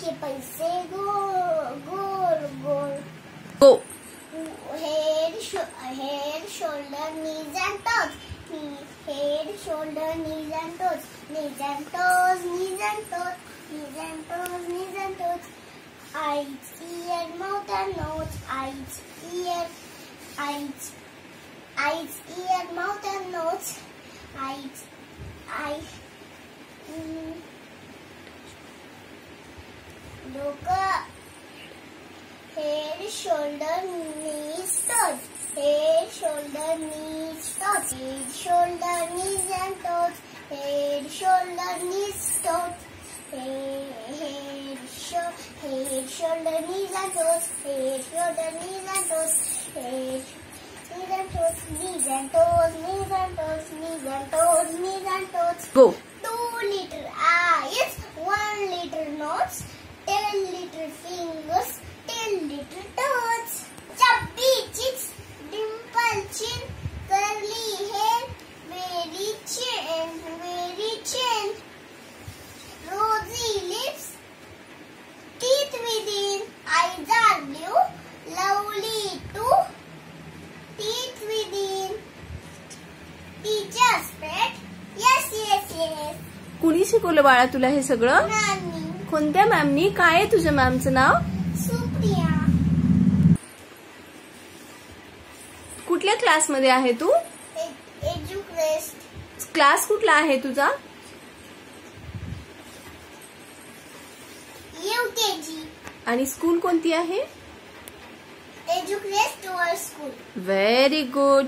के पैसे गोल गोल गोल. Go. Head, shoulder, knees and toes. Head, shoulder, knees and toes. Knees and toes, knees and toes. Knees and toes, knees and toes. Eyes, ear, mouth and nose. Eyes, ear, mouth and nose. Look up. Head, shoulder, knees, toes. Head, shoulder, knees, toes. Head, shoulder, knees and toes. Head, shoulder, knees, toes. Head, shoulder, knees and toes. Head, shoulder, knees and toes. Head, knees and toes, knees and toes, knees and toes, knees and toes, knees and toes. Go. 2 little eyes, 1 little nose, 10 little fingers, 10 little toes. Chubby cheeks, dimple chin, curly hair, very chin. Rosy lips, teeth within, eyes are blue, lovely too. Teeth within, teacher's pet. Yes. कुणी शिकवलं बाळा तुला हे सगळं? Nanny. कोणत्या मॅमनी? काय आहे तुझ्या मॅमचं नाव? Supriya. कुठल्या क्लासमध्ये आहे तू? Educrest. क्लास कुठला आहे तुझा? UKG. आणि स्कूल कोणती आहे? Educrest World School. Very good.